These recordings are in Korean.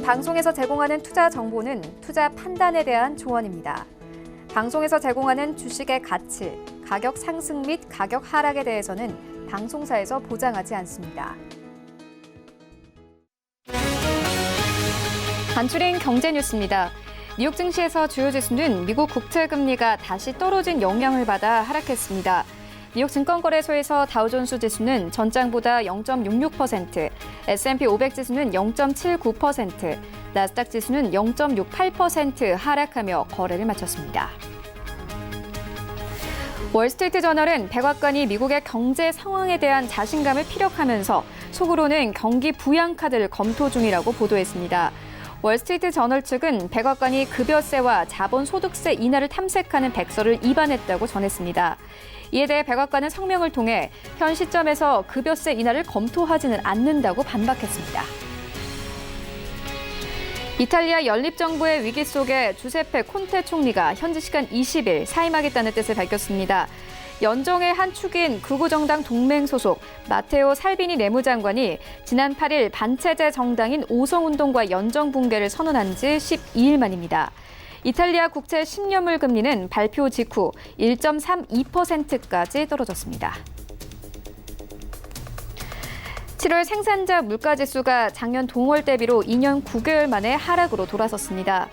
방송에서 제공하는 투자 정보는 투자 판단에 대한 조언입니다. 방송에서 제공하는 주식의 가치, 가격 상승 및 가격 하락에 대해서는 방송사에서 보장하지 않습니다. 간추린 경제 뉴스입니다. 뉴욕 증시에서 주요 지수는 미국 국채 금리가 다시 떨어진 영향을 받아 하락했습니다. 뉴욕 증권거래소에서 다우존스 지수는 전장보다 0.66%, S&P 500 지수는 0.79%, 나스닥 지수는 0.68% 하락하며 거래를 마쳤습니다. 월스트리트 저널은 백악관이 미국의 경제 상황에 대한 자신감을 피력하면서 속으로는 경기 부양 카드를 검토 중이라고 보도했습니다. 월스트리트 저널 측은 백악관이 급여세와 자본소득세 인하를 탐색하는 백서를 입안했다고 전했습니다. 이에 대해 백악관은 성명을 통해 현 시점에서 급여세 인하를 검토하지는 않는다고 반박했습니다. 이탈리아 연립정부의 위기 속에 주세페 콘테 총리가 현지 시간 20일 사임하겠다는 뜻을 밝혔습니다. 연정의 한 축인 극우정당 동맹 소속 마테오 살비니 내무장관이 지난 8일 반체제 정당인 오성운동과 연정 붕괴를 선언한 지 12일 만입니다. 이탈리아 국채 10년물 금리는 발표 직후 1.32%까지 떨어졌습니다. 7월 생산자 물가지수가 작년 동월 대비로 2년 9개월 만에 하락으로 돌아섰습니다.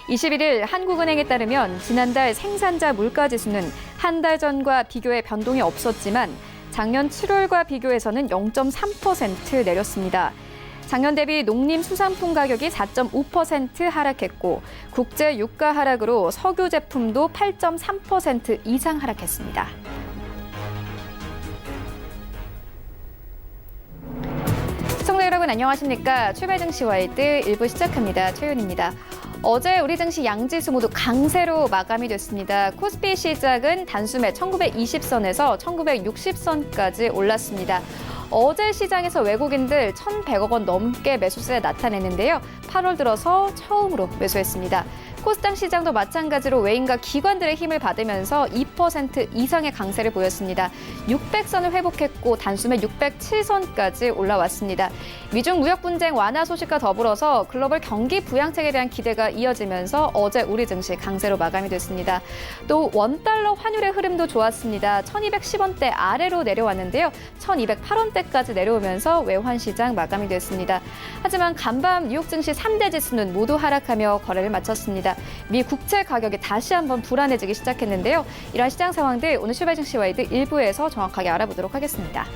21일 한국은행에 따르면 지난달 생산자 물가지수는 한 달 전과 비교해 변동이 없었지만 작년 7월과 비교해서는 0.3% 내렸습니다. 작년 대비 농림수산품 가격이 4.5% 하락했고 국제 유가 하락으로 석유 제품도 8.3% 이상 하락했습니다. 시청자 여러분 안녕하십니까? 출발 증시 와이드 1부 시작합니다. 최윤입니다. 어제 우리 증시 양지수 모두 강세로 마감이 됐습니다. 코스피 시작은 단숨에 1920선에서 1960선까지 올랐습니다. 어제 시장에서 외국인들 1,100억 원 넘게 매수세 나타냈는데요. 8월 들어서 처음으로 매수했습니다. 코스닥 시장도 마찬가지로 외인과 기관들의 힘을 받으면서 2% 이상의 강세를 보였습니다. 600선을 회복했고 단숨에 607선까지 올라왔습니다. 미중 무역 분쟁 완화 소식과 더불어서 글로벌 경기 부양책에 대한 기대가 이어지면서 어제 우리 증시 강세로 마감이 됐습니다. 또 원달러 환율의 흐름도 좋았습니다. 1210원대 아래로 내려왔는데요. 1208원대까지 내려오면서 외환 시장 마감이 됐습니다. 하지만 간밤 뉴욕 증시 3대 지수는 모두 하락하며 거래를 마쳤습니다. 미 국채 가격이 다시 한번 불안해지기 시작했는데요. 이러한 시장 상황들 오늘 출발 증시 와이드 1부에서 정확하게 알아보도록 하겠습니다.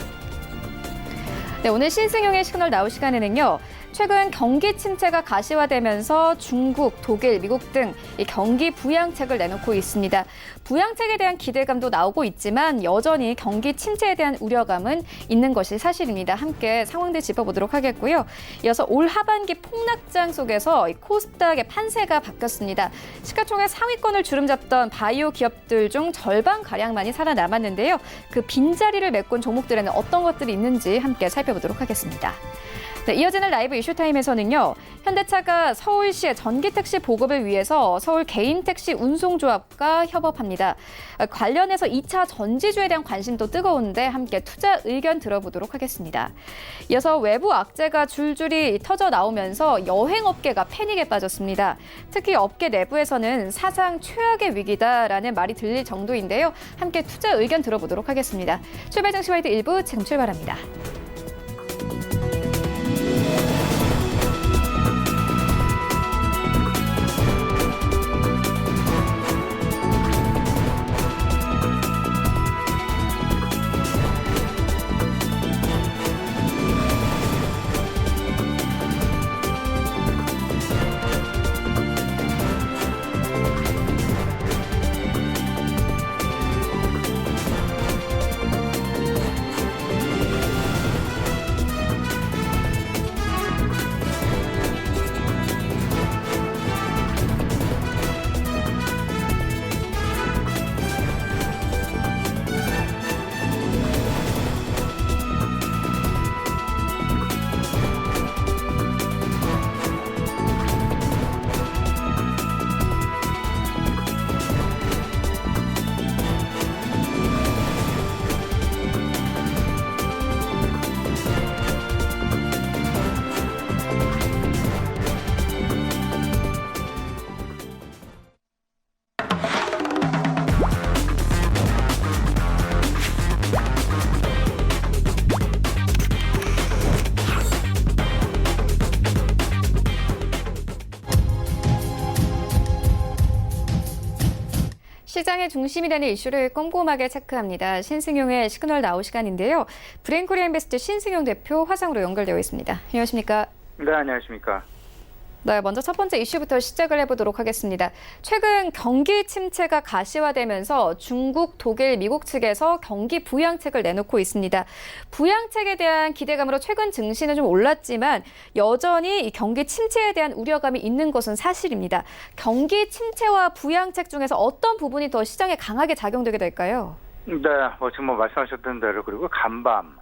네, 오늘 신승용의 시그널 나올 시간에는요. 최근 경기 침체가 가시화되면서 중국, 독일, 미국 등 이 경기 부양책을 내놓고 있습니다. 부양책에 대한 기대감도 나오고 있지만 여전히 경기 침체에 대한 우려감은 있는 것이 사실입니다. 함께 상황들 짚어보도록 하겠고요. 이어서 올 하반기 폭락장 속에서 이 코스닥의 판세가 바뀌었습니다. 시가총액 상위권을 주름잡던 바이오 기업들 중 절반가량만이 살아남았는데요. 그 빈자리를 메꾼 종목들에는 어떤 것들이 있는지 함께 살펴보도록 하겠습니다. 네, 이어지는 라이브 이슈타임에서는요. 현대차가 서울시의 전기택시 보급을 위해서 서울 개인택시 운송조합과 협업합니다. 관련해서 2차 전지주에 대한 관심도 뜨거운데 함께 투자 의견 들어보도록 하겠습니다. 이어서 외부 악재가 줄줄이 터져 나오면서 여행업계가 패닉에 빠졌습니다. 특히 업계 내부에서는 사상 최악의 위기다라는 말이 들릴 정도인데요. 함께 투자 의견 들어보도록 하겠습니다. 출발 증시 와이드 1부 지금 출발합니다. 시장의 중심이 되는 이슈를 꼼꼼하게 체크합니다. 신승용의 시그널 나우 시간인데요. 브레인코리아 인베스트 신승용 대표 화상으로 연결되어 있습니다. 안녕하십니까? 네, 안녕하십니까? 네, 먼저 첫 번째 이슈부터 시작을 해보도록 하겠습니다. 최근 경기 침체가 가시화되면서 중국, 독일, 미국 측에서 경기 부양책을 내놓고 있습니다. 부양책에 대한 기대감으로 최근 증시는 좀 올랐지만 여전히 이 경기 침체에 대한 우려감이 있는 것은 사실입니다. 경기 침체와 부양책 중에서 어떤 부분이 더 시장에 강하게 작용되게 될까요? 네, 지금 말씀하셨던 대로 그리고 간밤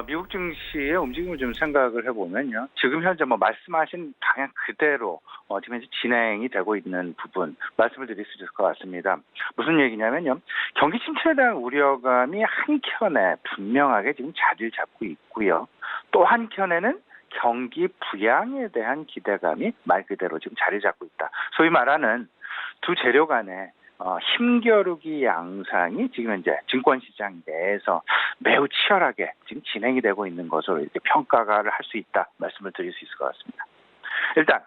미국 증시의 움직임을 좀 생각을 해보면요. 지금 현재 말씀하신 방향 그대로 지금 현재 진행이 되고 있는 부분 말씀을 드릴 수 있을 것 같습니다. 무슨 얘기냐면요. 경기 침체에 대한 우려감이 한켠에 분명하게 지금 자리를 잡고 있고요. 또 한켠에는 경기 부양에 대한 기대감이 말 그대로 지금 자리 잡고 있다. 소위 말하는 두 재료 간의 힘겨루기 양상이 지금 현재 증권시장 내에서 매우 치열하게 지금 진행이 되고 있는 것으로 이렇게 평가를 할 수 있다 말씀을 드릴 수 있을 것 같습니다. 일단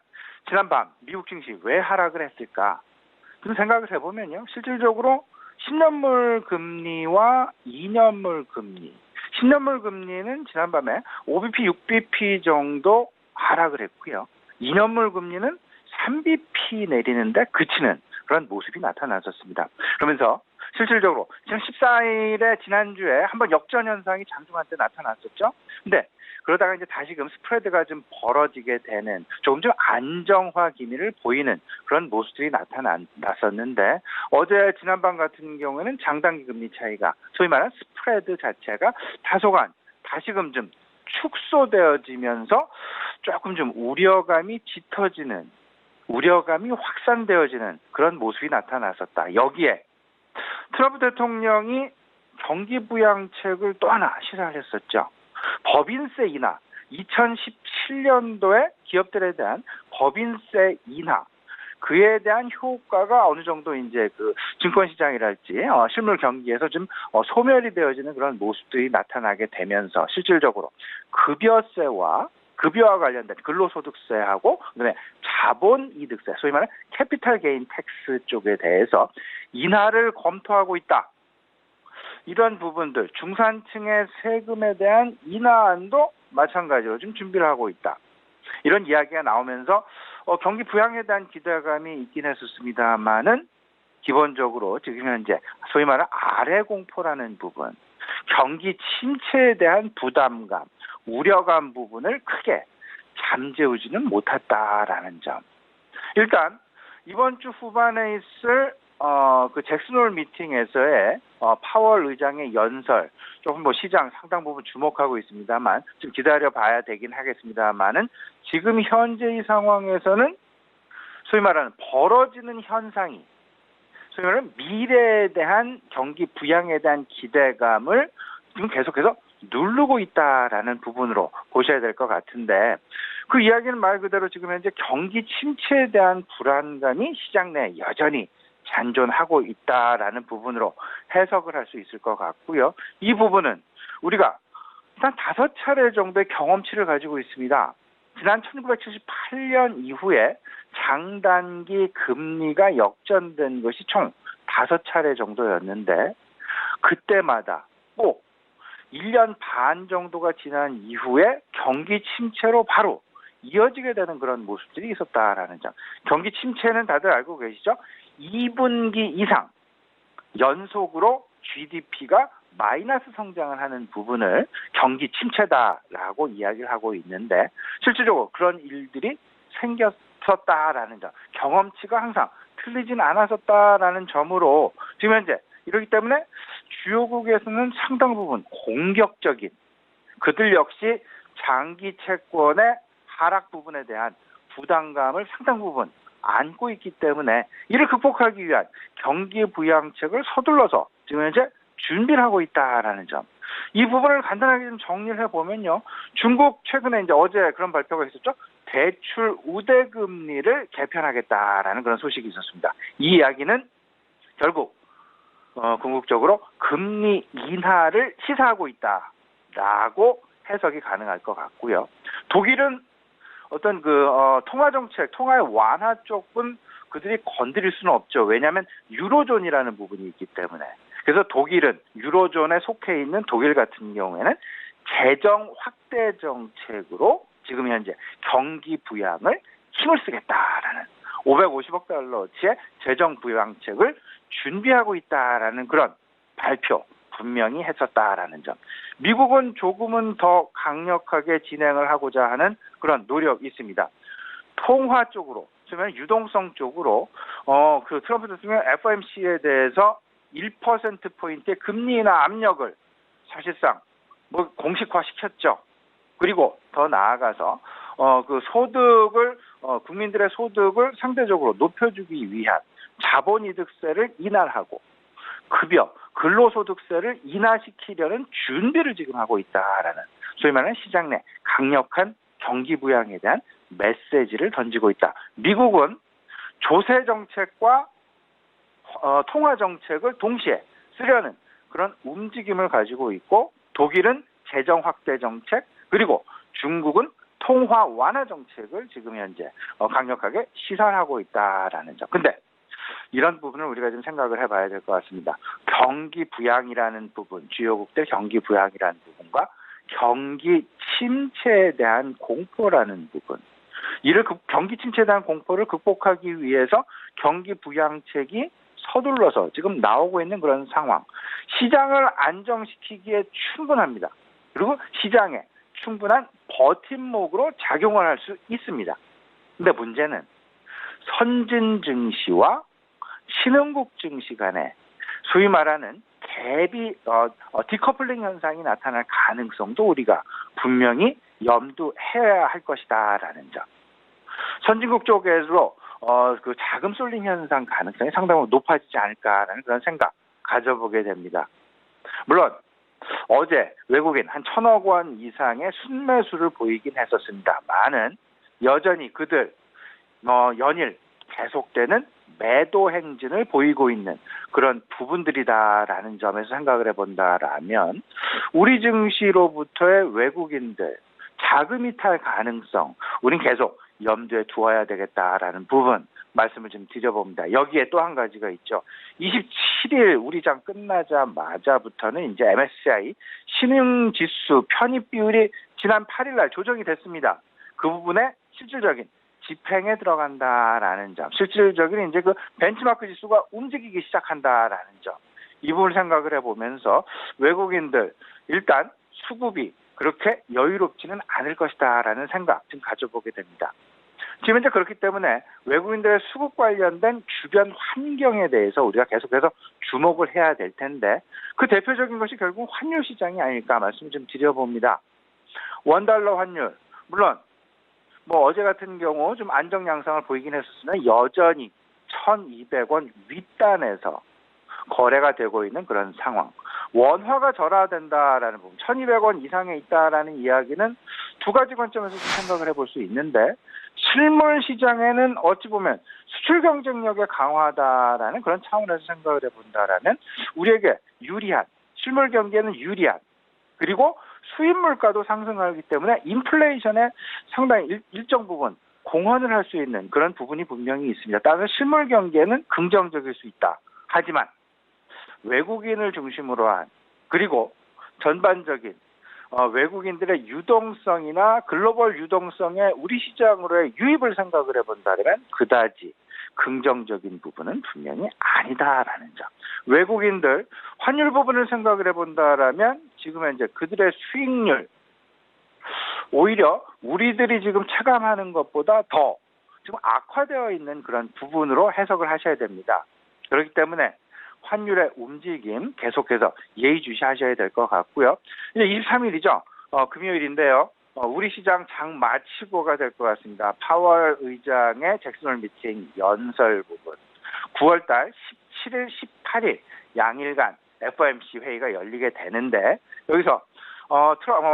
지난밤 미국 증시 왜 하락을 했을까? 그런 생각을 해보면요. 실질적으로 10년물 금리와 2년물 금리 10년물 금리는 지난밤에 5bp, 6bp 정도 하락을 했고요. 2년물 금리는 3bp 내리는데 그치는 그런 모습이 나타났었습니다. 그러면서 실질적으로 지난 14일에 지난주에 한번 역전 현상이 장중한 때 나타났었죠. 근데 그러다가 이제 다시금 스프레드가 좀 벌어지게 되는 조금 좀 안정화 기미를 보이는 그런 모습들이 나타났었는데 어제 지난밤 같은 경우에는 장단기 금리 차이가 소위 말하는 스프레드 자체가 다소간 다시금 좀 축소되어지면서 조금 좀 우려감이 짙어지는 우려감이 확산되어지는 그런 모습이 나타났었다. 여기에 트럼프 대통령이 경기 부양책을 또 하나 시사를 했었죠. 법인세 인하, 2017년도에 기업들에 대한 법인세 인하, 그에 대한 효과가 어느 정도 이제 그 증권시장이랄지 실물 경기에서 좀 소멸이 되어지는 그런 모습들이 나타나게 되면서 실질적으로 급여와 관련된 근로소득세하고 그다음에 자본이득세, 소위 말하는 캐피탈 게인 텍스 쪽에 대해서 인하를 검토하고 있다. 이런 부분들, 중산층의 세금에 대한 인하안도 마찬가지로 좀 준비를 하고 있다. 이런 이야기가 나오면서 경기 부양에 대한 기대감이 있긴 했었습니다만은 기본적으로 지금 현재 소위 말하는 아래 공포라는 부분, 경기 침체에 대한 부담감, 우려감 부분을 크게 잠재우지는 못했다라는 점. 일단 이번 주 후반에 있을 그 잭슨홀 미팅에서의 파월 의장의 연설 조금 시장 상당 부분 주목하고 있습니다만 좀 기다려봐야 되긴 하겠습니다만은 지금 현재 이 상황에서는 소위 말하는 벌어지는 현상이 소위 말하는 미래에 대한 경기 부양에 대한 기대감을 지금 계속해서 누르고 있다라는 부분으로 보셔야 될 것 같은데 그 이야기는 말 그대로 지금 현재 경기 침체에 대한 불안감이 시장 내에 여전히 잔존하고 있다라는 부분으로 해석을 할 수 있을 것 같고요. 이 부분은 우리가 한 5차례 정도의 경험치를 가지고 있습니다. 지난 1978년 이후에 장단기 금리가 역전된 것이 총 5차례 정도였는데 그때마다 꼭 1년 반 정도가 지난 이후에 경기 침체로 바로 이어지게 되는 그런 모습들이 있었다라는 점. 경기 침체는 다들 알고 계시죠? 2분기 이상 연속으로 GDP가 마이너스 성장을 하는 부분을 경기 침체다라고 이야기를 하고 있는데 실질적으로 그런 일들이 생겼었다라는 점. 경험치가 항상 틀리진 않았었다라는 점으로 지금 현재 이렇기 때문에 주요국에서는 상당 부분 공격적인 그들 역시 장기 채권의 하락 부분에 대한 부담감을 상당 부분 안고 있기 때문에 이를 극복하기 위한 경기 부양책을 서둘러서 지금 현재 준비를 하고 있다라는 점. 이 부분을 간단하게 좀 정리를 해보면요. 중국 최근에 이제 어제 그런 발표가 있었죠. 대출 우대 금리를 개편하겠다라는 그런 소식이 있었습니다. 이 이야기는 결국 궁극적으로 금리 인하를 시사하고 있다라고 해석이 가능할 것 같고요. 독일은 어떤 통화 정책, 통화의 완화 쪽은 그들이 건드릴 수는 없죠. 왜냐하면 유로존이라는 부분이 있기 때문에. 그래서 독일은 유로존에 속해 있는 독일 같은 경우에는 재정 확대 정책으로 지금 현재 경기 부양을 힘을 쓰겠다라는 550억 달러치의 재정 부양책을 준비하고 있다라는 그런 발표 분명히 했었다라는 점. 미국은 조금은 더 강력하게 진행을 하고자 하는 그런 노력이 있습니다. 통화 쪽으로, 그러면 유동성 쪽으로 그 트럼프 대통령 FOMC에 대해서 1%포인트의 금리 인하 압력을 사실상 뭐 공식화 시켰죠. 그리고 더 나아가서 그 소득을 국민들의 소득을 상대적으로 높여주기 위한 자본이득세를 인하하고 급여, 근로소득세를 인하시키려는 준비를 지금 하고 있다라는 소위 말하는 시장 내 강력한 경기 부양에 대한 메시지를 던지고 있다. 미국은 조세 정책과 통화 정책을 동시에 쓰려는 그런 움직임을 가지고 있고 독일은 재정 확대 정책 그리고 중국은 통화 완화 정책을 지금 현재 강력하게 시사하고 있다라는 점. 근데 이런 부분을 우리가 좀 생각을 해봐야 될 것 같습니다. 경기 부양이라는 부분, 주요국들 경기 부양이라는 부분과 경기 침체에 대한 공포라는 부분. 이를 경기 침체에 대한 공포를 극복하기 위해서 경기 부양책이 서둘러서 지금 나오고 있는 그런 상황. 시장을 안정시키기에 충분합니다. 그리고 시장에 충분한 버팀목으로 작용을 할 수 있습니다. 근데 문제는 선진 증시와 신흥국 증시 간에 소위 말하는 갭이 디커플링 현상이 나타날 가능성도 우리가 분명히 염두해야 할 것이다라는 점. 선진국 쪽에서 그 자금 쏠림 현상 가능성이 상당히 높아지지 않을까라는 그런 생각 가져보게 됩니다. 물론 어제 외국인 한 1,000억 원 이상의 순매수를 보이긴 했었습니다만은 여전히 그들 연일 계속되는 매도 행진을 보이고 있는 그런 부분들이다라는 점에서 생각을 해본다라면 우리 증시로부터의 외국인들 자금 이탈 가능성 우린 계속 염두에 두어야 되겠다라는 부분 말씀을 좀 드려봅니다. 여기에 또 한 가지가 있죠. 27일 우리장 끝나자마자부터는 이제 MSCI 신흥지수 편입 비율이 지난 8일 날 조정이 됐습니다. 그 부분에 실질적인 집행에 들어간다라는 점, 실질적인 이제 그 벤치마크 지수가 움직이기 시작한다라는 점, 이 부분을 생각을 해보면서 외국인들 일단 수급이 그렇게 여유롭지는 않을 것이다라는 생각 좀 가져보게 됩니다. 지금 이제 그렇기 때문에 외국인들의 수급 관련된 주변 환경에 대해서 우리가 계속해서 주목을 해야 될 텐데 그 대표적인 것이 결국 환율 시장이 아닐까 말씀 좀 드려봅니다. 원달러 환율 물론 뭐 어제 같은 경우 좀 안정 양상을 보이긴 했었으나 여전히 1,200원 윗단에서 거래가 되고 있는 그런 상황. 원화가 절하된다라는 부분, 1,200원 이상에 있다라는 이야기는 두 가지 관점에서 좀 생각을 해볼 수 있는데 실물 시장에는 어찌 보면 수출 경쟁력의 강화다라는 그런 차원에서 생각을 해본다라면 우리에게 유리한, 실물 경기에는 유리한 그리고 수입 물가도 상승하기 때문에 인플레이션에 상당히 일정 부분 공헌을 할 수 있는 그런 부분이 분명히 있습니다. 따라서 실물 경기에는 긍정적일 수 있다. 하지만 외국인을 중심으로 한 그리고 전반적인 외국인들의 유동성이나 글로벌 유동성의 우리 시장으로의 유입을 생각을 해본다면 그다지 긍정적인 부분은 분명히 아니다라는 점. 외국인들 환율 부분을 생각을 해본다라면 지금 현재 그들의 수익률 오히려 우리들이 지금 체감하는 것보다 더 지금 악화되어 있는 그런 부분으로 해석을 하셔야 됩니다. 그렇기 때문에 환율의 움직임 계속해서 예의주시하셔야 될 것 같고요. 이제 23일이죠. 금요일인데요. 우리 시장 장 마치고가 될 것 같습니다. 파월 의장의 잭슨홀 미팅 연설 부분. 9월달 17일, 18일 양일간 FOMC 회의가 열리게 되는데 여기서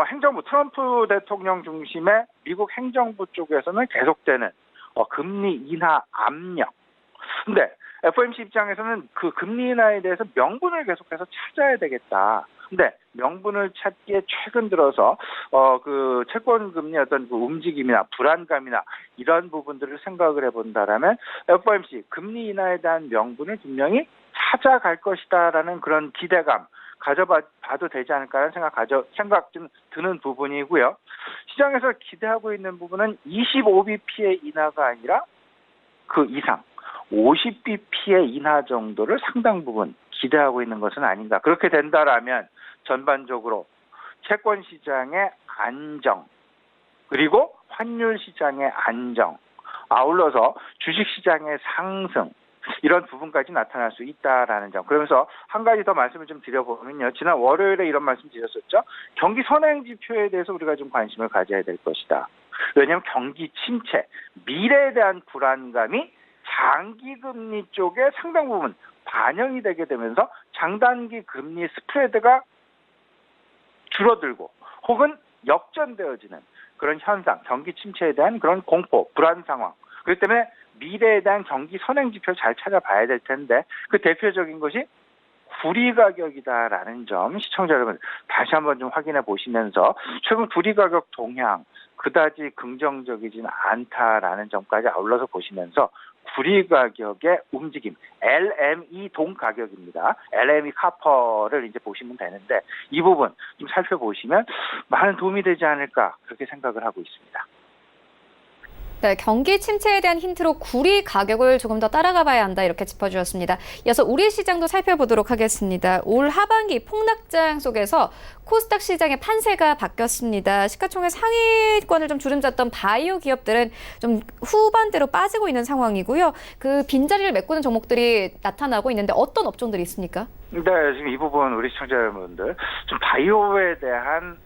행정부 트럼프 대통령 중심의 미국 행정부 쪽에서는 계속되는 금리 인하 압력. 근데 FOMC 입장에서는 그 금리 인하에 대해서 명분을 계속해서 찾아야 되겠다. 근데 명분을 찾기에 최근 들어서 그 채권 금리 어떤 그 움직임이나 불안감이나 이런 부분들을 생각을 해본다라면 FOMC 금리 인하에 대한 명분을 분명히 찾아갈 것이다라는 그런 기대감 가져봐도 되지 않을까라는 생각 좀 드는 부분이고요. 시장에서 기대하고 있는 부분은 25bp의 인하가 아니라 그 이상 50bp의 인하 정도를 상당 부분 기대하고 있는 것은 아닌가. 그렇게 된다라면 전반적으로 채권 시장의 안정 그리고 환율 시장의 안정 아울러서 주식 시장의 상승 이런 부분까지 나타날 수 있다라는 점. 그러면서 한 가지 더 말씀을 좀 드려보면요. 지난 월요일에 이런 말씀 드렸었죠. 경기 선행 지표에 대해서 우리가 좀 관심을 가져야 될 것이다. 왜냐하면 경기 침체, 미래에 대한 불안감이 장기 금리 쪽에 상당 부분 반영이 되게 되면서 장단기 금리 스프레드가 줄어들고 혹은 역전되어지는 그런 현상, 경기 침체에 대한 그런 공포, 불안 상황. 그렇기 때문에 미래에 대한 경기 선행 지표를 잘 찾아봐야 될 텐데 그 대표적인 것이 구리 가격이다라는 점 시청자 여러분 다시 한번 좀 확인해 보시면서 최근 구리 가격 동향 그다지 긍정적이진 않다라는 점까지 아울러서 보시면서 구리 가격의 움직임, LME 동 가격입니다. LME 카퍼를 이제 보시면 되는데 이 부분 좀 살펴보시면 많은 도움이 되지 않을까 그렇게 생각을 하고 있습니다. 네, 경기 침체에 대한 힌트로 구리 가격을 조금 더 따라가 봐야 한다 이렇게 짚어주셨습니다. 이어서 우리 시장도 살펴보도록 하겠습니다. 올 하반기 폭락장 속에서 코스닥 시장의 판세가 바뀌었습니다. 시가총액 상위권을 좀 주름잡던 바이오 기업들은 좀 후반대로 빠지고 있는 상황이고요. 그 빈자리를 메꾸는 종목들이 나타나고 있는데 어떤 업종들이 있습니까? 네, 지금 이 부분 우리 시청자 여러분들 좀 바이오에 대한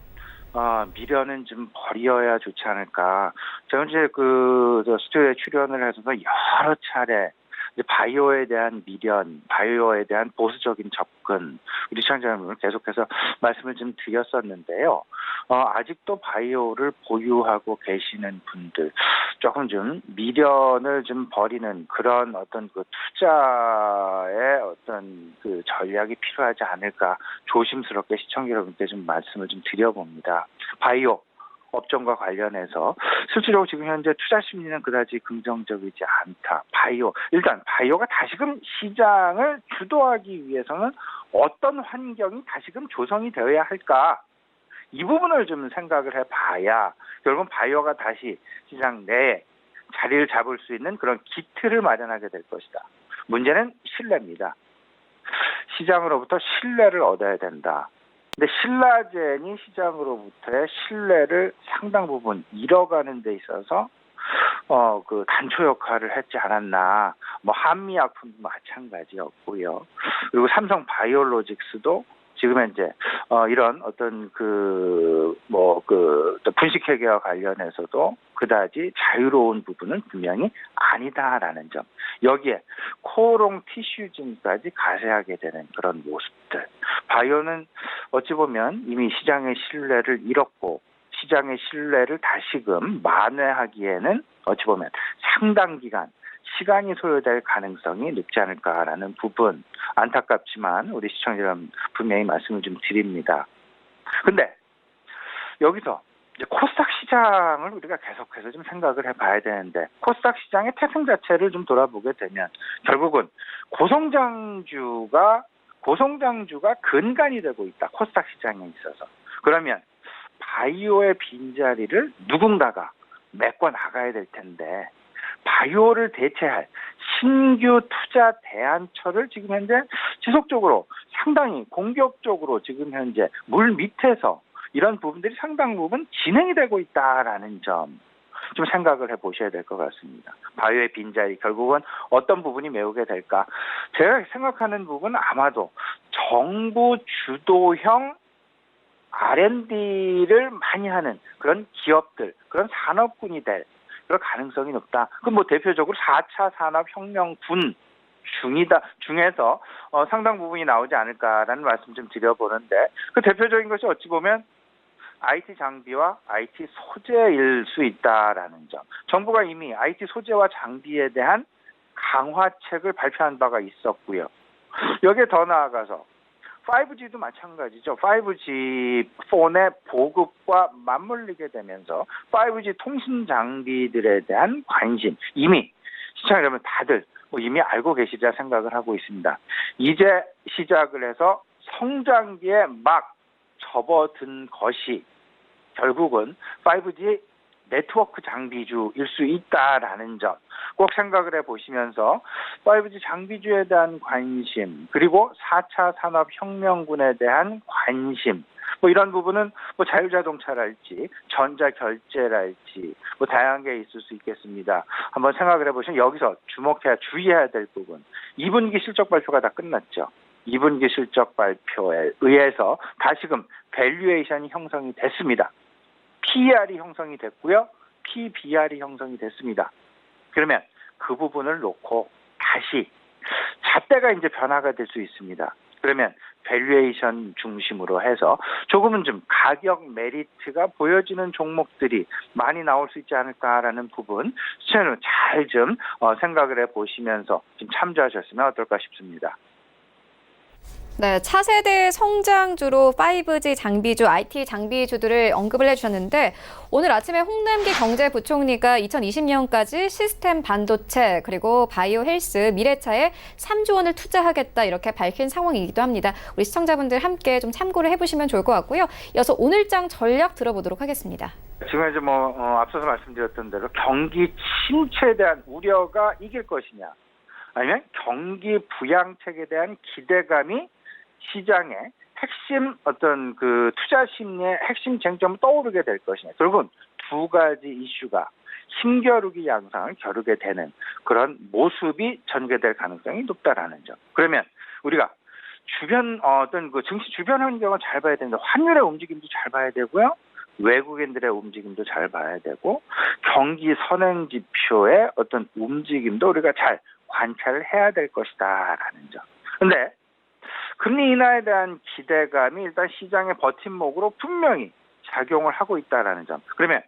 미련은 좀 버려야 좋지 않을까. 제가 이제 스튜디오에 출연을 해서 여러 차례 이제 바이오에 대한 미련, 바이오에 대한 보수적인 접근, 우리 시청자 여러분을 계속해서 말씀을 좀 드렸었는데요. 아직도 바이오를 보유하고 계시는 분들, 조금 좀 미련을 좀 버리는 그런 어떤 그 투자의 어떤 그 전략이 필요하지 않을까 조심스럽게 시청자 여러분께 좀 말씀을 좀 드려봅니다. 바이오 업종과 관련해서 실질적으로 지금 현재 투자 심리는 그다지 긍정적이지 않다. 일단 바이오가 다시금 시장을 주도하기 위해서는 어떤 환경이 다시금 조성이 되어야 할까? 이 부분을 좀 생각을 해봐야 결국은 바이오가 다시 시장 내에 자리를 잡을 수 있는 그런 기틀을 마련하게 될 것이다. 문제는 신뢰입니다. 시장으로부터 신뢰를 얻어야 된다. 근데 신라젠이 시장으로부터의 신뢰를 상당 부분 잃어가는 데 있어서 그 단초 역할을 했지 않았나. 뭐 한미약품도 마찬가지였고요. 그리고 삼성 바이오로직스도 지금 현재 이런 어떤 분식회계와 관련해서도 그다지 자유로운 부분은 분명히 아니다라는 점. 여기에 코오롱 티슈진까지 가세하게 되는 그런 모습들. 바이오는 어찌 보면 이미 시장의 신뢰를 잃었고 시장의 신뢰를 다시금 만회하기에는 어찌 보면 상당 기간 시간이 소요될 가능성이 높지 않을까라는 부분 안타깝지만 우리 시청자 여러분 분명히 말씀을 좀 드립니다. 근데 여기서 이제 코스닥 시장을 우리가 계속해서 좀 생각을 해봐야 되는데 코스닥 시장의 태생 자체를 좀 돌아보게 되면 결국은 고성장주가 근간이 되고 있다. 코스닥 시장에 있어서. 그러면 바이오의 빈자리를 누군가가 메꿔 나가야 될 텐데 바이오를 대체할 신규 투자 대안처를 지금 현재 지속적으로 상당히 공격적으로 지금 현재 물 밑에서 이런 부분들이 상당 부분 진행이 되고 있다라는 점 좀 생각을 해보셔야 될 것 같습니다. 바이오의 빈자리 결국은 어떤 부분이 메우게 될까? 제가 생각하는 부분은 아마도 정부 주도형 R&D를 많이 하는 그런 기업들, 그런 산업군이 될 그런 가능성이 높다. 그럼 뭐 대표적으로 4차 산업혁명군 중에서 상당 부분이 나오지 않을까라는 말씀 좀 드려보는데 그 대표적인 것이 어찌 보면 IT 장비와 IT 소재일 수 있다라는 점. 정부가 이미 IT 소재와 장비에 대한 강화책을 발표한 바가 있었고요. 여기에 더 나아가서 5G도 마찬가지죠. 5G 폰의 보급과 맞물리게 되면서 5G 통신 장비들에 대한 관심, 이미 시청자 여러분 다들 이미 알고 계시리라 생각을 하고 있습니다. 이제 시작을 해서 성장기에 막 접어든 것이 결국은 5G 네트워크 장비주일 수 있다라는 점 꼭 생각을 해보시면서 5G 장비주에 대한 관심, 그리고 4차 산업혁명군에 대한 관심, 이런 부분은 자율자동차랄지 전자결제랄지 다양한 게 있을 수 있겠습니다. 한번 생각을 해보시면 여기서 주의해야 될 부분, 2분기 실적 발표가 다 끝났죠. 2분기 실적 발표에 의해서 다시금 밸류에이션이 형성이 됐습니다. PER이 형성이 됐고요. PBR이 형성이 됐습니다. 그러면 그 부분을 놓고 다시 잣대가 이제 변화가 될 수 있습니다. 그러면 밸류에이션 중심으로 해서 조금은 좀 가격 메리트가 보여지는 종목들이 많이 나올 수 있지 않을까라는 부분 시청자는 잘 좀 생각을 해보시면서 좀 참조하셨으면 어떨까 싶습니다. 네, 차세대 성장주로 5G 장비주, IT 장비주들을 언급을 해주셨는데 오늘 아침에 홍남기 경제부총리가 2020년까지 시스템 반도체 그리고 바이오 헬스, 미래차에 3조 원을 투자하겠다 이렇게 밝힌 상황이기도 합니다. 우리 시청자분들 함께 좀 참고를 해보시면 좋을 것 같고요. 이어서 오늘장 전략 들어보도록 하겠습니다. 지금 이제 앞서서 말씀드렸던 대로 경기 침체에 대한 우려가 이길 것이냐, 아니면 경기 부양책에 대한 기대감이 시장의 핵심 투자 심리의 핵심 쟁점을 떠오르게 될 것이냐. 결국은 두 가지 이슈가 힘겨루기 양상을 겨루게 되는 그런 모습이 전개될 가능성이 높다라는 점. 그러면 우리가 주변 증시 주변 환경을 잘 봐야 되는데 환율의 움직임도 잘 봐야 되고요. 외국인들의 움직임도 잘 봐야 되고 경기 선행 지표의 움직임도 우리가 잘 관찰을 해야 될 것이다라는 점. 근데 금리 인하에 대한 기대감이 일단 시장의 버팀목으로 분명히 작용을 하고 있다라는 점. 그러면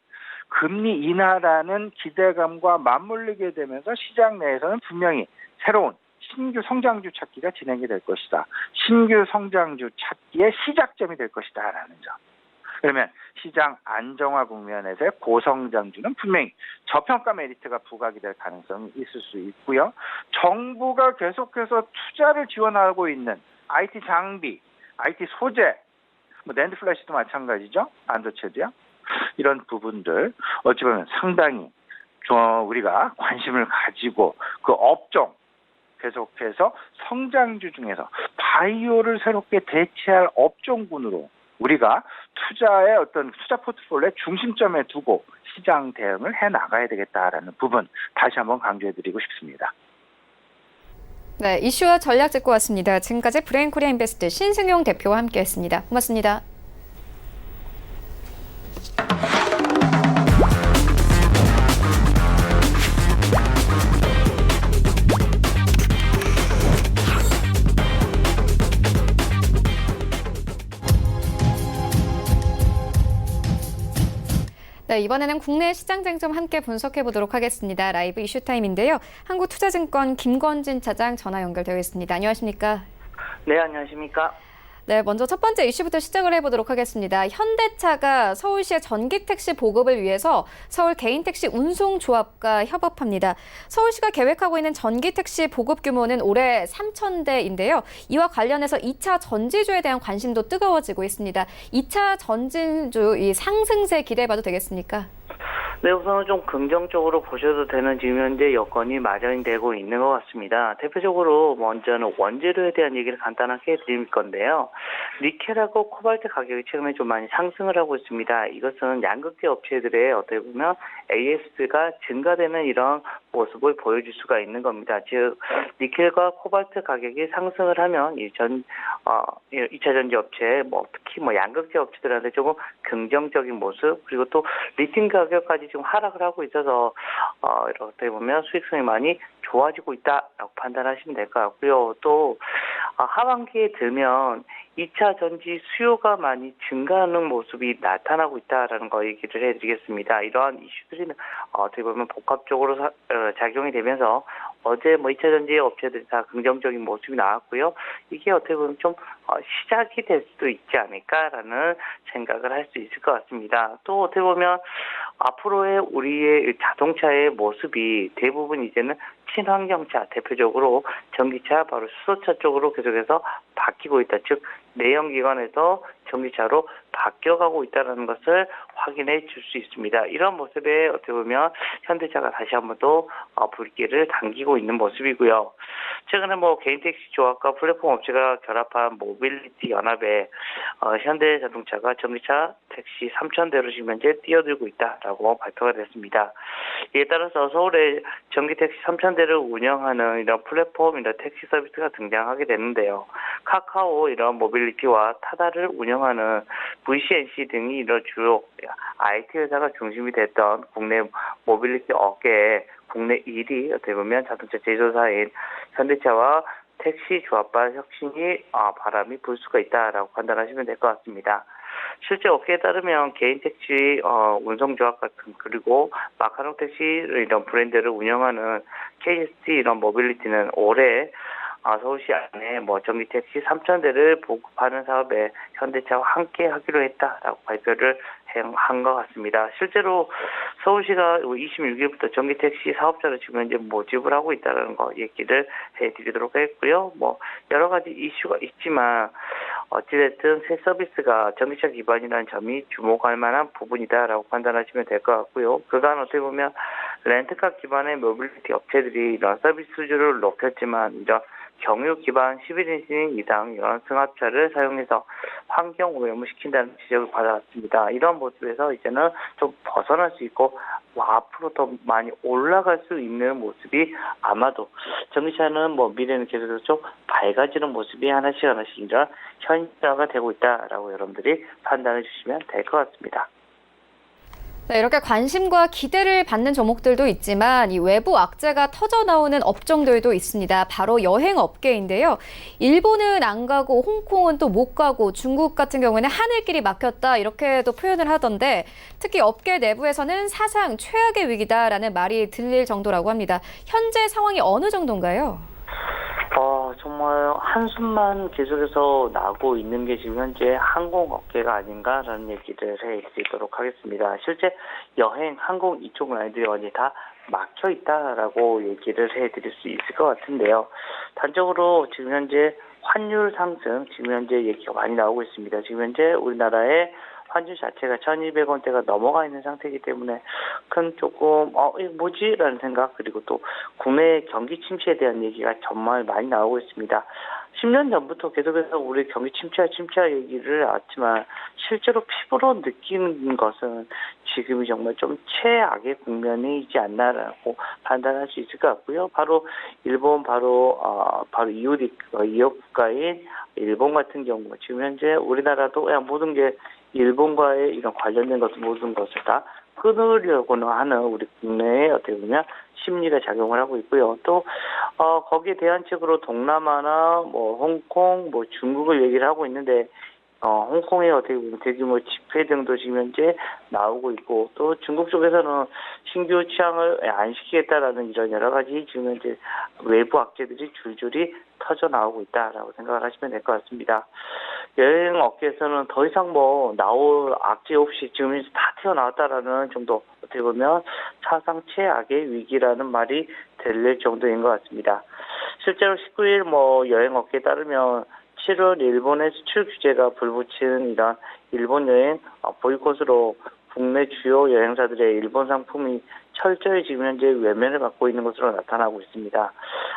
금리 인하라는 기대감과 맞물리게 되면서 시장 내에서는 분명히 새로운 신규 성장주 찾기가 진행이 될 것이다. 신규 성장주 찾기의 시작점이 될 것이다라는 점. 그러면 시장 안정화 국면에서의 고성장주는 분명히 저평가 메리트가 부각이 될 가능성이 있을 수 있고요. 정부가 계속해서 투자를 지원하고 있는 IT 장비, IT 소재, 낸드 플래시도 마찬가지죠. 반도체도요. 이런 부분들 어찌 보면 상당히 우리가 관심을 가지고 그 업종 계속해서 성장주 중에서 바이오를 새롭게 대체할 업종군으로 우리가 투자의 투자 포트폴리오의 중심점에 두고 시장 대응을 해 나가야 되겠다라는 부분 다시 한번 강조해드리고 싶습니다. 네, 이슈와 전략 듣고 왔습니다. 지금까지 브레인코리아 인베스트 신승용 대표와 함께했습니다. 고맙습니다. 네, 이번에는 국내 시장 쟁점 함께 분석해 보도록 하겠습니다. 라이브 이슈 타임인데요. 한국투자증권 김건진 차장 전화 연결되어 있습니다. 안녕하십니까? 네, 안녕하십니까? 네, 먼저 첫 번째 이슈부터 시작을 해보도록 하겠습니다. 현대차가 서울시의 전기택시 보급을 위해서 서울 개인택시 운송조합과 협업합니다. 서울시가 계획하고 있는 전기택시 보급 규모는 올해 3,000대인데요. 이와 관련해서 2차 전지주에 대한 관심도 뜨거워지고 있습니다. 2차 전지주 이 상승세 기대해봐도 되겠습니까? 네, 우선은 좀 긍정적으로 보셔도 되는 지금 현재 여건이 마련되고 있는 것 같습니다. 대표적으로 먼저는 원재료에 대한 얘기를 간단하게 해드릴 건데요. 니켈하고 코발트 가격이 최근에 좀 많이 상승을 하고 있습니다. 이것은 양극재 업체들의 어떻게 보면 AS가 증가되는 이런 모습을 보여줄 수가 있는 겁니다. 즉, 니켈과 코발트 가격이 상승을 하면 2차 전지 업체, 특히 양극재 업체들한테 조금 긍정적인 모습, 그리고 또 리튬 가격까지 지금 하락을 하고 있어서 이렇게 보면 수익성이 많이 좋아지고 있다라고 판단하시면 될 것 같고요. 또 하반기에 들면 2차 전지 수요가 많이 증가하는 모습이 나타나고 있다라는 거 얘기를 해드리겠습니다. 이러한 이슈들이 어떻게 보면 복합적으로 작용이 되면서 어제 2차 전지 업체들이 다 긍정적인 모습이 나왔고요. 이게 어떻게 보면 좀 시작이 될 수도 있지 않을까라는 생각을 할 수 있을 것 같습니다. 또 어떻게 보면 앞으로의 우리의 자동차의 모습이 대부분 이제는 친환경차, 대표적으로 전기차, 바로 수소차 쪽으로 계속해서 바뀌고 있다. 즉 내연기관에서 전기차로 바뀌어가고 있다는 것을 확인해 줄 수 있습니다. 이런 모습에 어떻게 보면 현대차가 다시 한번 또 불길을 당기고 있는 모습이고요. 최근에 개인택시 조합과 플랫폼 업체가 결합한 모빌리티 연합에 현대자동차가 전기차 택시 3,000대로 지금 현재 뛰어들고 있다라고 발표가 됐습니다. 이에 따라서 서울에 전기택시 3,000대를 운영하는 이런 플랫폼, 이런 택시 서비스가 등장하게 되는데요. 카카오 이런 모빌리티와 타다를 운영하는 VCNC 등이 이런 주요 IT 회사가 중심이 됐던 국내 모빌리티 업계에 국내 1위 어떻게 보면 자동차 제조사인 현대차와 택시 조합과 혁신이 바람이 불 수가 있다라고 판단하시면 될 것 같습니다. 실제 업계에 따르면 개인 택시 운송조합 같은, 그리고 마카롱 택시 이런 브랜드를 운영하는 KST 이런 모빌리티는 올해 서울시 안에 전기 택시 3,000대를 보급하는 사업에 현대차와 함께 하기로 했다라고 발표를 한 것 같습니다. 실제로 서울시가 26일부터 전기 택시 사업자를 지금 현재 모집을 하고 있다는 거 얘기를 해드리도록 했고요. 여러 가지 이슈가 있지만 어찌됐든 새 서비스가 전기차 기반이라는 점이 주목할 만한 부분이다라고 판단하시면 될 것 같고요. 그간 어떻게 보면 렌트카 기반의 모빌리티 업체들이 이런 서비스 수준을 높였지만 이런 경유 기반 11인승 이상 이런 승합차를 사용해서 환경 오염을 시킨다는 지적을 받아왔습니다. 이런 모습에서 이제는 좀 벗어날 수 있고 앞으로 더 많이 올라갈 수 있는 모습이 아마도 전기차는 미래는 계속해서 좀 밝아지는 모습이 하나씩 이런 현실화가 되고 있다라고 여러분들이 판단해 주시면 될 것 같습니다. 네, 이렇게 관심과 기대를 받는 종목들도 있지만 이 외부 악재가 터져 나오는 업종들도 있습니다. 바로 여행업계인데요. 일본은 안 가고 홍콩은 또 못 가고 중국 같은 경우에는 하늘길이 막혔다 이렇게도 표현을 하던데 특히 업계 내부에서는 사상 최악의 위기다라는 말이 들릴 정도라고 합니다. 현재 상황이 어느 정도인가요? 정말 한숨만 계속해서 나고 있는 게 지금 현재 항공업계가 아닌가라는 얘기를 해드리도록 하겠습니다. 실제 여행, 항공 이쪽 라인들이 완전히 다 막혀 있다라고 얘기를 해드릴 수 있을 것 같은데요. 단적으로 지금 현재 환율 상승, 지금 현재 얘기가 많이 나오고 있습니다. 지금 현재 우리나라의 환율 자체가 1,200원대가 넘어가 있는 상태이기 때문에 큰 조금 이거 뭐지? 라는 생각, 그리고 또 국내 경기 침체에 대한 얘기가 정말 많이 나오고 있습니다. 10년 전부터 계속해서 우리 경기 침체 얘기를 해왔지만 실제로 피부로 느끼는 것은 지금이 정말 좀 최악의 국면이지 않나라고 판단할 수 있을 것 같고요. 바로 일본 바로 이웃 국가인 일본 같은 경우 지금 현재 우리나라도 모든 게 일본과의 이런 관련된 것을 모든 것을 다 끊으려고는 하는 우리 국내의 어떻게 보면 심리가 작용을 하고 있고요. 또 거기에 대안책으로 동남아나 홍콩, 중국을 얘기를 하고 있는데 홍콩의 어떻게 보면 대규모 집회 등도 지금 현재 나오고 있고, 또 중국 쪽에서는 신규 취항을 안 시키겠다라는 이런 여러 가지 지금 현재 외부 악재들이 줄줄이 터져 나오고 있다라고 생각을 하시면 될 것 같습니다. 여행 업계에서는 더 이상 나올 악재 없이 지금 현재 다 튀어나왔다라는 정도, 어떻게 보면 사상 최악의 위기라는 말이 들릴 정도인 것 같습니다. 실제로 19일 여행 업계에 따르면 7월 일본의 수출 규제가 불붙인 이런 일본 여행 보이콧으로 국내 주요 여행사들의 일본 상품이 철저히 지금 현재 외면을 받고 있는 것으로 나타나고 있습니다.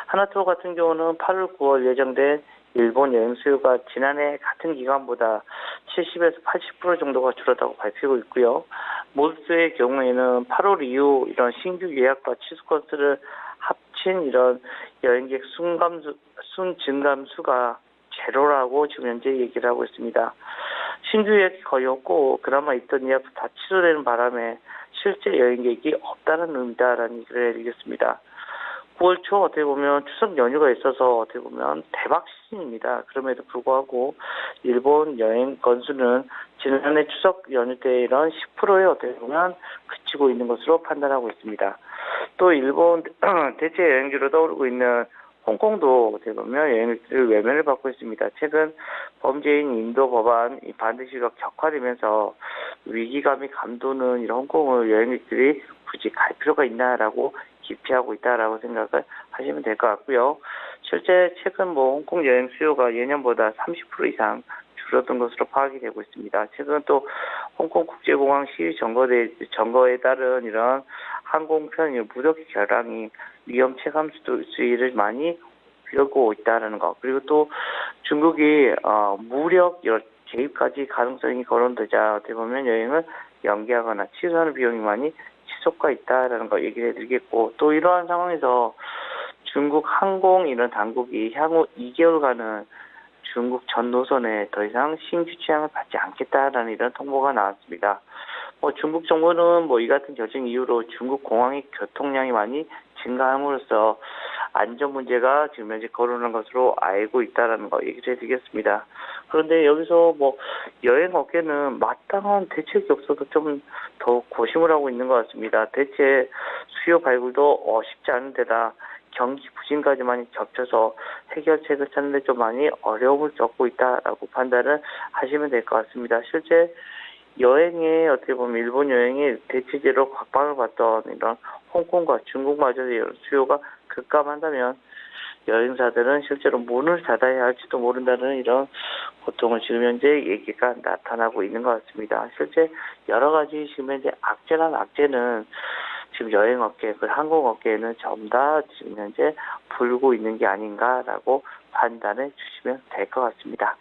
하나투어 같은 경우는 8월, 9월 예정된 일본 여행 수요가 지난해 같은 기간보다 70에서 80% 정도가 줄었다고 밝히고 있고요. 몰스의 경우에는 8월 이후 이런 신규 예약과 취소 건수를 합친 이런 여행객 순 증감수가 제로라고 지금 현재 얘기를 하고 있습니다. 신규 예약이 거의 없고 그나마 있던 예약도 다 취소되는 바람에 실제 여행객이 없다는 의미다라는 얘기를 해드리겠습니다. 9월 초 어떻게 보면 추석 연휴가 있어서 어떻게 보면 대박 시즌입니다. 그럼에도 불구하고 일본 여행 건수는 지난해 추석 연휴 때 이런 10%에 어떻게 보면 그치고 있는 것으로 판단하고 있습니다. 또 일본 대체 여행지로 떠오르고 있는 홍콩도 어떻게 보면 여행객들 외면을 받고 있습니다. 최근 범죄인 인도 법안 반드시가 격화되면서 위기감이 감도는 이런 홍콩을 여행객들이 굳이 갈 필요가 있나라고 기피하고 있다라고 생각을 하시면 될 것 같고요. 실제 최근 홍콩 여행 수요가 예년보다 30% 이상 줄어든 것으로 파악이 되고 있습니다. 최근 또 홍콩 국제공항 시위 점거에 따른 이런 항공편 무력 결항이 위험 체감 수위를 많이 이루고 있다는 것. 그리고 또 중국이 무력 개입까지 가능성이 거론되자 어떻게 보면 여행을 연기하거나 취소하는 비용이 많이 치솟고 있다라는 거 얘기를 해드리겠고, 또 이러한 상황에서 중국 항공 이런 당국이 향후 2개월간은 중국 전 노선에 더 이상 신규 취항을 받지 않겠다라는 이런 통보가 나왔습니다. 중국 정부는 이 같은 결정 이후로 중국 공항의 교통량이 많이 증가함으로써 안전 문제가 지금 현재 거론한 것으로 알고 있다라는 거 얘기를 해드리겠습니다. 그런데 여기서 여행업계는 마땅한 대책이 없어서 좀 더 고심을 하고 있는 것 같습니다. 대체 수요 발굴도 쉽지 않은 데다 경기 부진까지 많이 겹쳐서 해결책을 찾는 데 좀 많이 어려움을 겪고 있다라고 판단을 하시면 될 것 같습니다. 실제 여행에 어떻게 보면 일본 여행에 대체제로 각광을 받던 이런 홍콩과 중국마저의 수요가 급감한다면 여행사들은 실제로 문을 닫아야 할지도 모른다는 이런 고통을 지금 현재 얘기가 나타나고 있는 것 같습니다. 실제 여러 가지 지금 현재 악재는 지금 여행업계, 항공업계에는 전부 다 지금 현재 불고 있는 게 아닌가라고 판단해 주시면 될 것 같습니다.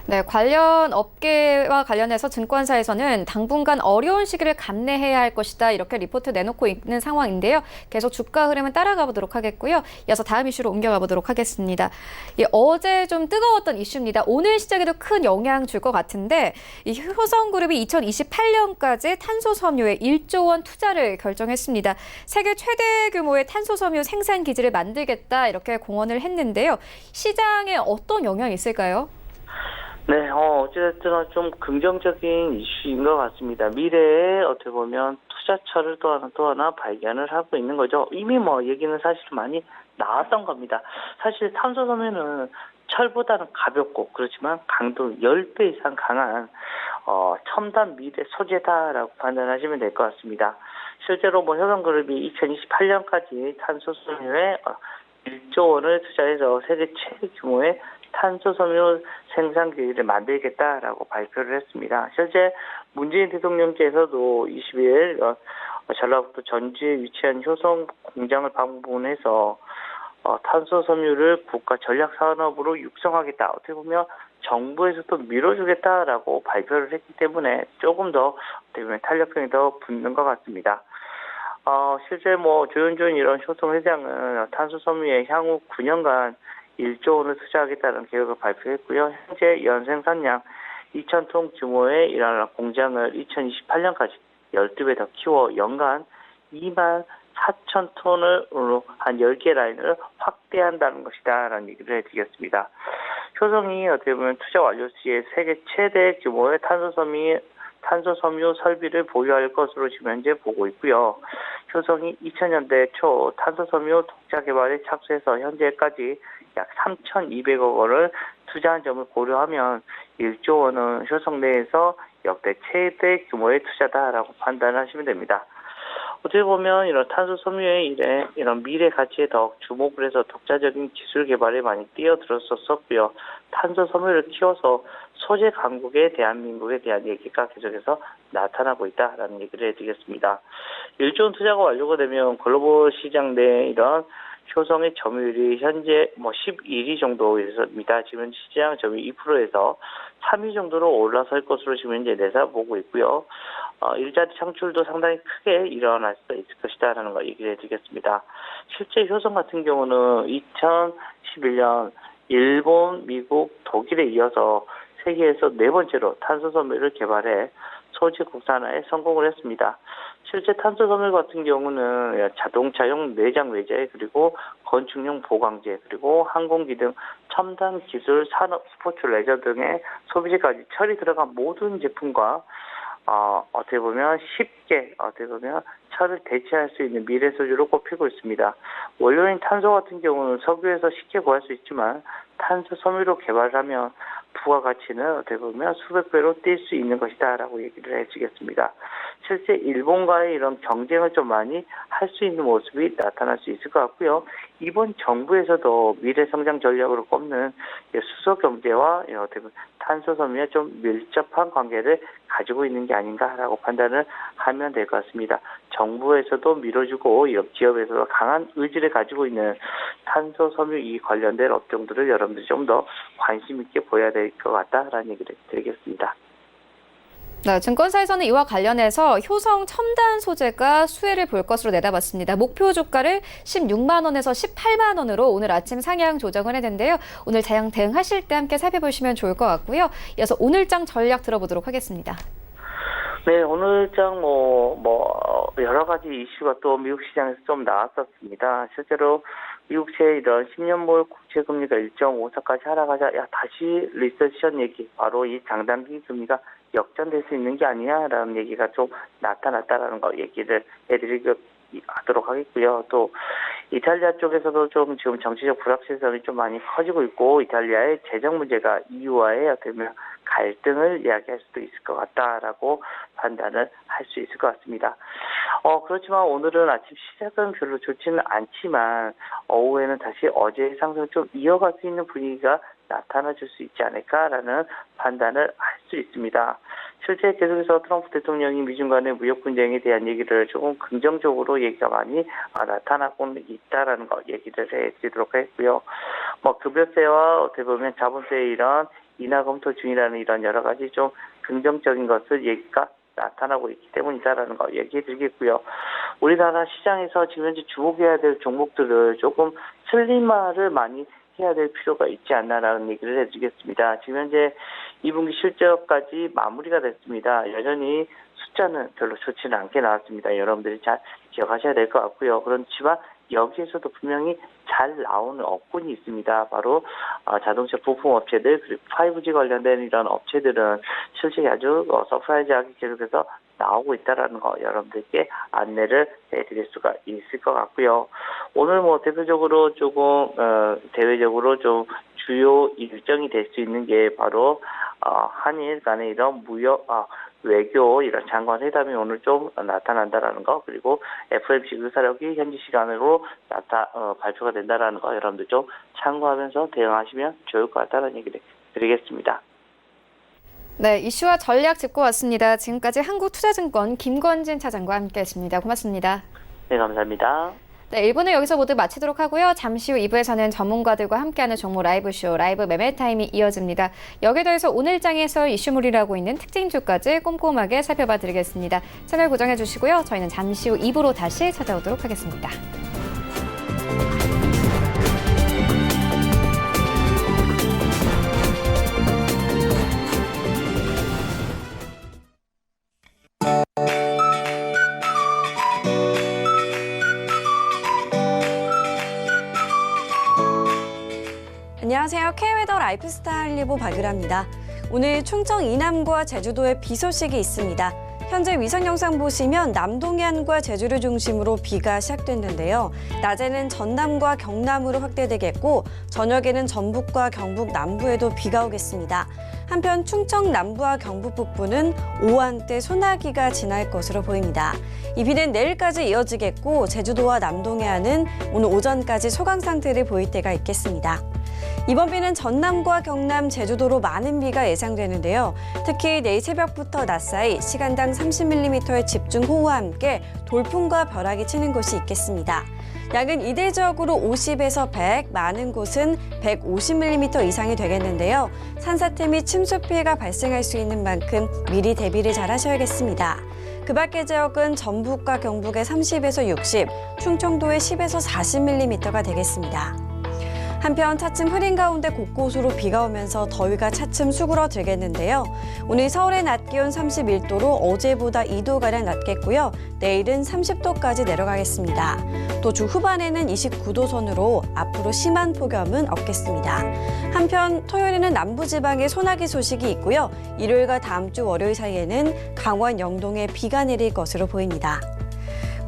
네, 관련 업계와 관련해서 증권사에서는 당분간 어려운 시기를 감내해야 할 것이다, 이렇게 리포트 내놓고 있는 상황인데요. 계속 주가 흐름을 따라가 보도록 하겠고요. 이어서 다음 이슈로 옮겨가 보도록 하겠습니다. 어제 좀 뜨거웠던 이슈입니다. 오늘 시장에도 큰 영향 줄 것 같은데, 이 효성그룹이 2028년까지 탄소섬유에 1조 원 투자를 결정했습니다. 세계 최대 규모의 탄소섬유 생산 기지를 만들겠다, 이렇게 공언을 했는데요. 시장에 어떤 영향이 있을까요? 네, 어쨌든 좀 긍정적인 이슈인 것 같습니다. 미래에 어떻게 보면 투자처를 또 하나 발견을 하고 있는 거죠. 이미 얘기는 사실 많이 나왔던 겁니다. 사실 탄소섬유는 철보다는 가볍고 그렇지만 강도 10배 이상 강한 첨단 미래 소재다라고 판단하시면 될 것 같습니다. 실제로 효성그룹이 2028년까지 탄소섬유에 1조 원을 투자해서 세계 최대 규모의 탄소섬유 생산 기지를 만들겠다라고 발표를 했습니다. 실제 문재인 대통령께서도 22일 전라북도 전주에 위치한 효성 공장을 방문해서 탄소섬유를 국가 전략 산업으로 육성하겠다, 어떻게 보면 정부에서도 밀어주겠다라고 발표를 했기 때문에 조금 더 어떻게 보면 탄력성이 더 붙는 것 같습니다. 실제 조윤준 이런 효성 회장은 탄소섬유에 향후 9년간 1조 원을 투자하겠다는 계획을 발표했고요. 현재 연생산량 2,000톤 규모의 이러한 공장을 2028년까지 12배 더 키워 연간 24,000톤으로 한 10개 라인을 확대한다는 것이다라는 얘기를 해드리겠습니다. 효성이 어떻게 보면 투자 완료 시에 세계 최대 규모의 탄소섬유 설비를 보유할 것으로 지금 현재 보고 있고요. 효성이 2000년대 초 탄소섬유 독자 개발에 착수해서 현재까지 약 3,200억 원을 투자한 점을 고려하면 1조 원은 효성 내에서 역대 최대 규모의 투자다라고 판단하시면 됩니다. 어떻게 보면 이런 탄소섬유의 이런 미래 가치에 더욱 주목을 해서 독자적인 기술 개발에 많이 뛰어들었었고요. 탄소섬유를 키워서 소재 강국의 대한민국에 대한 얘기가 계속해서 나타나고 있다라는 얘기를 해드리겠습니다. 1조 원 투자가 완료가 되면 글로벌 시장 내 이런 효성의 점유율이 현재 11위 정도입니다. 지금 시장 점유율 2%에서 3위 정도로 올라설 것으로 지금 현재 내다보고 있고요. 일자리 창출도 상당히 크게 일어날 수 있을 것이다라는 거 얘기를 해드리겠습니다. 실제 효성 같은 경우는 2011년 일본, 미국, 독일에 이어서 세계에서 4번째로 탄소섬유를 개발해 소재 국산화에 성공을 했습니다. 실제 탄소섬유 같은 경우는 자동차용 내장 외제, 그리고 건축용 보강제, 그리고 항공기 등 첨단 기술, 산업, 스포츠, 레저 등의 소비재까지 철이 들어간 모든 제품과 어떻게 보면 쉽게 어떻게 보면 철을 대체할 수 있는 미래 소재로 꼽히고 있습니다. 원료인 탄소 같은 경우는 석유에서 쉽게 구할 수 있지만 탄소 섬유로 개발하면 부가가치는 어떻게 보면 수백 배로 뛸 수 있는 것이다라고 얘기를 해주겠습니다. 실제 일본과의 이런 경쟁을 좀 많이 할 수 있는 모습이 나타날 수 있을 것 같고요. 이번 정부에서도 미래 성장 전략으로 꼽는 수소 경제와 어떻게 보면 탄소 섬유에 좀 밀접한 관계를 가지고 있는 게 아닌가라고 판단을 하면 될 것 같습니다. 정부에서도 밀어주고 기업에서도 강한 의지를 가지고 있는 탄소 섬유 이 관련된 업종들을 여러분들이 좀 더 관심 있게 보여야 될 것 같다라는 얘기를 드리겠습니다. 네, 증권사에서는 이와 관련해서 효성 첨단 소재가 수혜를 볼 것으로 내다봤습니다. 목표 주가를 16만 원에서 18만 원으로 오늘 아침 상향 조정을 했는데요. 오늘 자양 대응하실 때 함께 살펴보시면 좋을 것 같고요. 이어서 오늘장 전략 들어보도록 하겠습니다. 네, 오늘장 여러 가지 이슈가 또 미국 시장에서 좀 나왔었습니다. 실제로 미국채 이런 10년물 국채 금리가 1.54까지 하락하자 다시 리세션 얘기, 바로 이 장단기 금리가 역전될 수 있는 게 아니냐라는 얘기가 좀 나타났다라는 거 얘기를 하도록 하겠고요. 또 이탈리아 쪽에서도 좀 지금 정치적 불확실성이 좀 많이 커지고 있고 이탈리아의 재정 문제가 EU와의 어떻게 보면 갈등을 이야기할 수도 있을 것 같다라고 판단을 할 수 있을 것 같습니다. 그렇지만 오늘은 아침 시작은 별로 좋지는 않지만 오후에는 다시 어제의 상승을 좀 이어갈 수 있는 분위기가 나타나줄 수 있지 않을까라는 판단을 할 수 있습니다. 실제 계속해서 트럼프 대통령이 미중 간의 무역 분쟁에 대한 얘기를 조금 긍정적으로 얘기가 많이 나타나고 있다라는 거 얘기를 해드리도록 했고요. 급여세와 어떻게 보면 자본세의 이런 인하 검토 중이라는 이런 여러 가지 좀 긍정적인 것을 얘기가 나타나고 있기 때문이다라는 거 얘기해 드리겠고요. 우리나라 시장에서 지금 현재 주목해야 될 종목들을 조금 슬림화를 많이 해야 될 필요가 있지 않나라는 얘기를 해드리겠습니다. 지금 현재 2분기 실적까지 마무리가 됐습니다. 여전히 숫자는 별로 좋지는 않게 나왔습니다. 여러분들이 잘 기억하셔야 될 것 같고요. 그렇지만 여기에서도 분명히 잘 나오는 업군이 있습니다. 바로 자동차 부품 업체들 그리고 5G 관련된 이런 업체들은 실적이 아주 서프라이즈하게 계속해서 나오고 있다라는 거 여러분들께 안내를 해드릴 수가 있을 것 같고요. 오늘 대표적으로 조금 대외적으로 좀 주요 일정이 될 수 있는 게 바로 한일 간의 이런 무역 외교 이런 장관 회담이 오늘 좀 나타난다라는 거, 그리고 FOMC 의사록이 현지 시간으로 발표가 된다라는 거 여러분들 좀 참고하면서 대응하시면 좋을 것 같다는 얘기를 드리겠습니다. 네, 이슈와 전략 짚고 왔습니다. 지금까지 한국투자증권 김건진 차장과 함께했습니다. 고맙습니다. 네, 감사합니다. 네, 1부는 여기서 모두 마치도록 하고요. 잠시 후 2부에서는 전문가들과 함께하는 종목 라이브쇼, 라이브 매매 타임이 이어집니다. 여기에 더해서 오늘장에서 이슈물이라고 있는 특징주까지 꼼꼼하게 살펴봐 드리겠습니다. 채널 고정해 주시고요. 저희는 잠시 후 2부로 다시 찾아오도록 하겠습니다. 안녕하세요. K웨더 라이프스타일 리보 박유라입니다. 오늘 충청 이남과 제주도에 비 소식이 있습니다. 현재 위성 영상 보시면 남동해안과 제주를 중심으로 비가 시작됐는데요. 낮에는 전남과 경남으로 확대되겠고 저녁에는 전북과 경북 남부에도 비가 오겠습니다. 한편 충청 남부와 경북 북부는 오후 한때 소나기가 지날 것으로 보입니다. 이 비는 내일까지 이어지겠고 제주도와 남동해안은 오늘 오전까지 소강 상태를 보일 때가 있겠습니다. 이번 비는 전남과 경남, 제주도로 많은 비가 예상되는데요. 특히 내일 새벽부터 낮 사이 시간당 30mm의 집중호우와 함께 돌풍과 벼락이 치는 곳이 있겠습니다. 양은 이대적으로 50에서 100, 많은 곳은 150mm 이상이 되겠는데요. 산사태 및 침수 피해가 발생할 수 있는 만큼 미리 대비를 잘 하셔야겠습니다. 그 밖의 지역은 전북과 경북의 30에서 60, 충청도의 10에서 40mm가 되겠습니다. 한편 차츰 흐린 가운데 곳곳으로 비가 오면서 더위가 차츰 수그러들겠는데요. 오늘 서울의 낮 기온 31도로 어제보다 2도가량 낮겠고요. 내일은 30도까지 내려가겠습니다. 또 주 후반에는 29도 선으로 앞으로 심한 폭염은 없겠습니다. 한편 토요일에는 남부지방에 소나기 소식이 있고요. 일요일과 다음 주 월요일 사이에는 강원 영동에 비가 내릴 것으로 보입니다.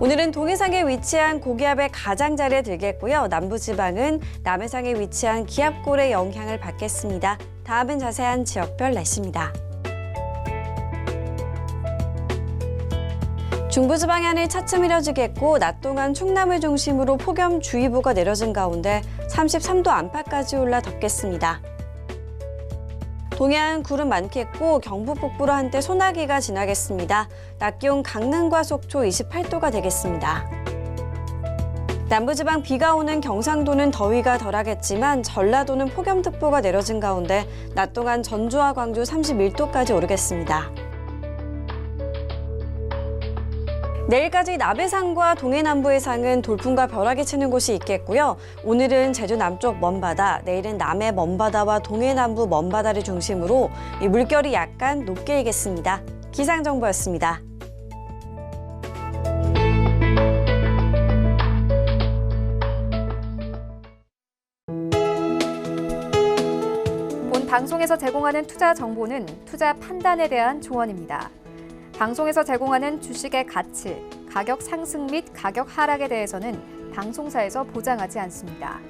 오늘은 동해상에 위치한 고기압의 가장자리에 들겠고요. 남부지방은 남해상에 위치한 기압골의 영향을 받겠습니다. 다음은 자세한 지역별 날씨입니다. 중부지방의 하늘 차츰 흐려지겠고 낮 동안 충남을 중심으로 폭염주의보가 내려진 가운데 33도 안팎까지 올라 덥겠습니다. 동해안 구름 많겠고 경북 북부로 한때 소나기가 지나겠습니다. 낮 기온 강릉과 속초 28도가 되겠습니다. 남부지방 비가 오는 경상도는 더위가 덜하겠지만 전라도는 폭염특보가 내려진 가운데 낮 동안 전주와 광주 31도까지 오르겠습니다. 내일까지 남해상과 동해남부 해상은 돌풍과 벼락이 치는 곳이 있겠고요. 오늘은 제주 남쪽 먼바다, 내일은 남해 먼바다와 동해남부 먼바다를 중심으로 물결이 약간 높게 일겠습니다. 기상정보였습니다. 본 방송에서 제공하는 투자 정보는 투자 판단에 대한 조언입니다. 방송에서 제공하는 주식의 가치, 가격 상승 및 가격 하락에 대해서는 방송사에서 보장하지 않습니다.